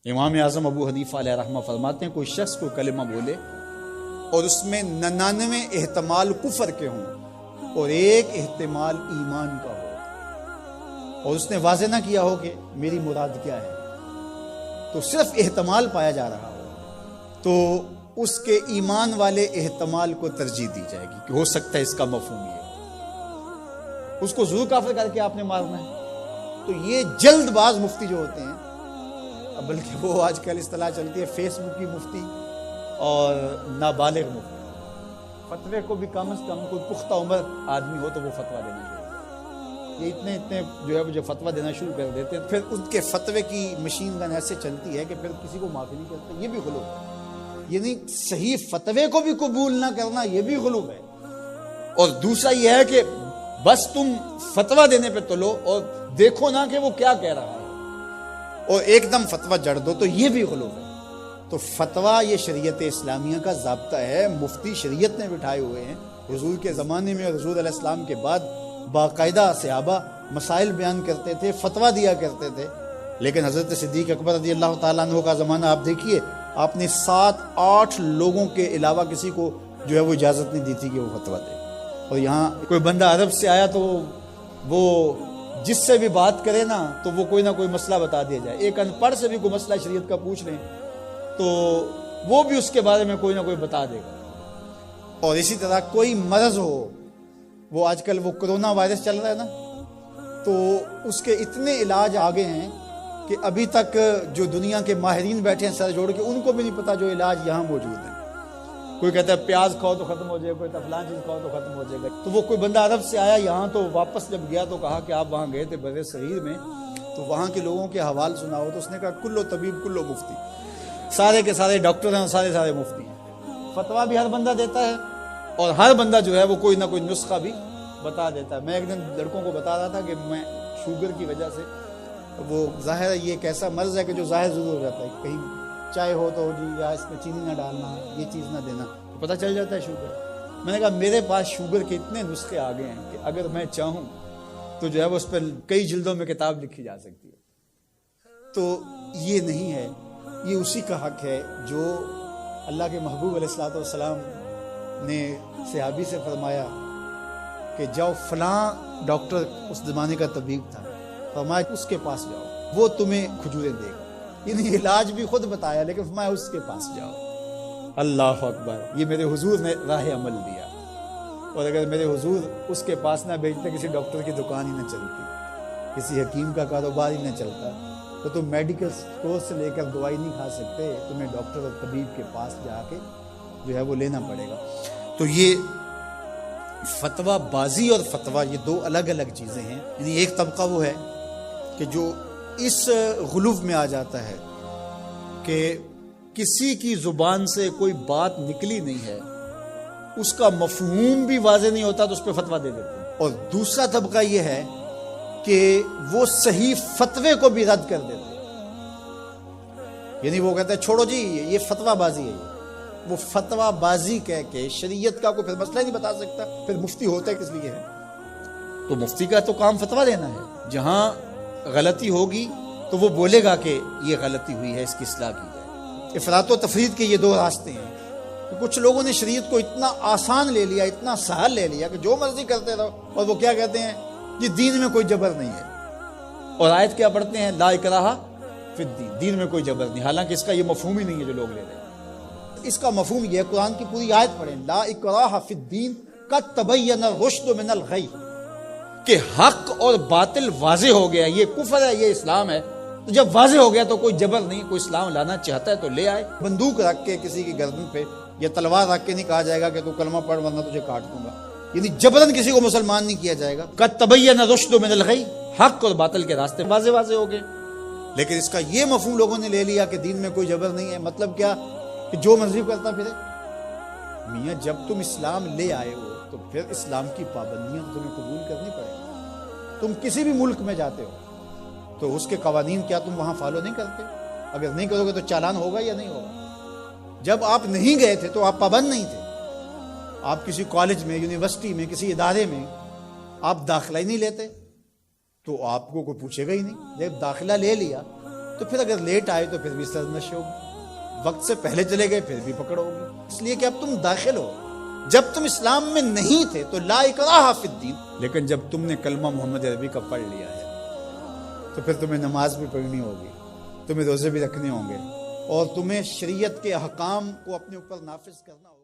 امام اعظم ابو حنیفہ علیہ رحمہ فرماتے ہیں کوئی شخص کو کلمہ بولے اور اس میں 99 احتمال کفر کے ہوں اور ایک احتمال ایمان کا ہو اور اس نے واضح نہ کیا ہو کہ میری مراد کیا ہے، تو صرف احتمال پایا جا رہا ہو، تو اس کے ایمان والے احتمال کو ترجیح دی جائے گی کہ ہو سکتا ہے اس کا مفہوم یہ، اس کو ضرور کافر کر کے آپ نے مارنا ہے۔ تو یہ جلد باز مفتی جو ہوتے ہیں، بلکہ وہ آج کل اصطلاح چلتی ہے فیس بک کی مفتی اور نابالغ مفتی، فتوے کو بھی کم از کم کوئی پختہ عمر آدمی ہو تو وہ فتویٰ دینا چاہیے۔ یہ اتنے جو ہے فتویٰ دینا شروع کر دیتے ہیں، پھر ان کے فتوے کی مشین گن ایسے چلتی ہے کہ پھر کسی کو معافی نہیں کرتے۔ یہ بھی غلو ہے، یعنی صحیح فتوے کو بھی قبول نہ کرنا، یہ بھی غلو ہے۔ اور دوسرا یہ ہے کہ بس تم فتویٰ دینے پہ تلو اور دیکھو نہ کہ وہ کیا کہہ رہا ہے اور ایک دم فتویٰ جڑ دو، تو یہ بھی غلو ہے۔ تو فتویٰ یہ شریعت اسلامیہ کا ضابطہ ہے، مفتی شریعت نے بٹھائے ہوئے ہیں۔ حضور کے زمانے میں، حضور علیہ السلام کے بعد باقاعدہ صحابہ مسائل بیان کرتے تھے، فتویٰ دیا کرتے تھے، لیکن حضرت صدیق اکبر رضی اللہ تعالیٰ عنہ کا زمانہ آپ دیکھیے، آپ نے 7-8 لوگوں کے علاوہ کسی کو جو ہے وہ اجازت نہیں دی تھی کہ وہ فتویٰ دے۔ اور یہاں کوئی بندہ عرب سے آیا تو وہ جس سے بھی بات کرے نا تو وہ کوئی نہ کوئی مسئلہ بتا دیا جائے۔ ایک ان پڑھ سے بھی کوئی مسئلہ شریعت کا پوچھ لیں تو وہ بھی اس کے بارے میں کوئی نہ کوئی بتا دے گا۔ اور اسی طرح کوئی مرض ہو، وہ آج کل وہ کرونا وائرس چل رہا ہے نا، تو اس کے اتنے علاج آگے ہیں کہ ابھی تک جو دنیا کے ماہرین بیٹھے ہیں سر جوڑ کے، ان کو بھی نہیں پتا جو علاج یہاں موجود ہے۔ کوئی کہتا ہے پیاز کھاؤ تو ختم ہو جائے گا، کوئی کہتا ہے فلان چیز کھاؤ تو ختم ہو جائے گا۔ تو وہ کوئی بندہ عرب سے آیا یہاں، تو واپس جب گیا تو کہا کہ آپ وہاں گئے تھے بر صغیر میں، تو وہاں کے لوگوں کے حوال سناؤ، تو اس نے کہا کلو طبیب کلو مفتی، سارے کے سارے ڈاکٹر ہیں، سارے مفتی ہیں۔ فتویٰ بھی ہر بندہ دیتا ہے اور ہر بندہ جو ہے وہ کوئی نہ کوئی نسخہ بھی بتا دیتا ہے۔ میں ایک دن لڑکوں کو بتا رہا تھا کہ میں شوگر کی وجہ سے، وہ ظاہر ہے یہ ایک ایسا مرض ہے کہ جو ظاہر ضرور ہو جاتا ہے، کہیں چائے ہو تو جی یا اس میں چینی نہ ڈالنا، یہ چیز نہ دینا، تو پتہ چل جاتا ہے شوگر۔ میں نے کہا میرے پاس شوگر کے اتنے نسخے آ گئے ہیں کہ اگر میں چاہوں تو جو ہے وہ اس پر کئی جلدوں میں کتاب لکھی جا سکتی ہے۔ تو یہ نہیں ہے، یہ اسی کا حق ہے جو اللہ کے محبوب علیہ الصلوۃ والسلام نے صحابی سے فرمایا کہ جاؤ فلاں ڈاکٹر اس زمانے کا طبیب تھا، فرمایا اس کے پاس جاؤ، وہ تمہیں کھجوریں دے گا۔ یعنی علاج بھی خود بتایا لیکن فرمایا اس کے پاس جاؤ۔ اللہ اکبر، یہ میرے حضور نے راہ عمل دیا، اور اگر میرے حضور اس کے پاس نہ بھیجتے، کسی ڈاکٹر کی دکان ہی نہ چلتی، کسی حکیم کا کاروبار ہی نہ چلتا، تو تم میڈیکل سٹور سے لے کر دوائی نہیں کھا سکتے، تمہیں ڈاکٹر اور طبیب کے پاس جا کے جو ہے وہ لینا پڑے گا۔ تو یہ فتویٰ بازی اور فتویٰ یہ دو الگ الگ چیزیں ہیں۔ یعنی ایک طبقہ وہ ہے کہ جو اس غلو میں آ جاتا ہے کہ کسی کی زبان سے کوئی بات نکلی نہیں ہے، اس کا مفہوم بھی واضح نہیں ہوتا تو اس پہ فتویٰ دے دیتے ہیں۔ اور دوسرا طبقہ یہ ہے کہ وہ صحیح فتوے کو بھی رد کر دیتے ہیں، یعنی وہ کہتے ہیں چھوڑو جی یہ فتویٰ بازی ہے، وہ فتویٰ بازی کہہ کے شریعت کا کوئی پھر مسئلہ نہیں بتا سکتا، پھر مفتی ہوتا ہے کس لیے ہے؟ تو مفتی کا تو کام فتویٰ دینا ہے، جہاں غلطی ہوگی تو وہ بولے گا کہ یہ غلطی ہوئی ہے، اس کی اصلاح کی جائے۔ افراط و تفرید کے یہ دو راستے ہیں کہ کچھ لوگوں نے شریعت کو اتنا آسان لے لیا، اتنا سہل لے لیا کہ جو مرضی کرتے رہو، اور وہ کیا کہتے ہیں یہ دین میں کوئی جبر نہیں ہے، اور آیت کیا پڑھتے ہیں لا اکراہ فی الدین، دین میں کوئی جبر نہیں، حالانکہ اس کا یہ مفہوم ہی نہیں ہے جو لوگ لے رہے ہیں۔ اس کا مفہوم یہ ہے، قرآن کی پوری آیت پڑھیں، لا اکراہ فی الدین قد تبین الرشد من الغی، کہ حق اور باطل واضح ہو گیا، یہ کفر ہے یہ اسلام ہے، تو جب واضح ہو گیا تو کوئی جبر نہیں، کوئی اسلام لانا چاہتا ہے تو لے آئے۔ بندوق رکھ کے کسی کی گردن پہ یا تلوار رکھ کے نہیں کہا جائے گا کہ تو کلمہ پڑھ ورنہ تجھے کاٹ دوں گا، یعنی جبرن کسی کو مسلمان نہیں کیا جائے گا۔ قد تبین الرشد من الغی، حق اور باطل کے راستے واضح ہو گئے۔ لیکن اس کا یہ مفہوم لوگوں نے لے لیا کہ دین میں کوئی جبر نہیں ہے، مطلب کیا کہ جو مرضی کرتا پھرے۔ میاں جب تم اسلام لے آئے ہو تو پھر اسلام کی پابندیاں تمہیں قبول کرنی پڑے گی۔ تم کسی بھی ملک میں جاتے ہو تو اس کے قوانین کیا تم وہاں فالو نہیں کرتے؟ اگر نہیں کرو گے تو چالان ہوگا یا نہیں ہوگا؟ جب آپ نہیں گئے تھے تو آپ پابند نہیں تھے، آپ کسی کالج میں، یونیورسٹی میں، کسی ادارے میں آپ داخلہ ہی نہیں لیتے تو آپ کو کوئی پوچھے گا ہی نہیں. جب داخلہ لے لیا تو پھر اگر لیٹ آئے تو پھر بھی سرزنش ہوگی، وقت سے پہلے چلے گئے پھر بھی پکڑ ہوگی. اس لیے کہ اب تم داخل ہو. جب تم اسلام میں نہیں تھے تو لا اکراہ فی الدین، لیکن جب تم نے کلمہ محمد عربی کا پڑھ لیا ہے تو پھر تمہیں نماز بھی پڑھنی ہوگی، تمہیں روزے بھی رکھنے ہوں گے، اور تمہیں شریعت کے احکام کو اپنے اوپر نافذ کرنا ہوگا.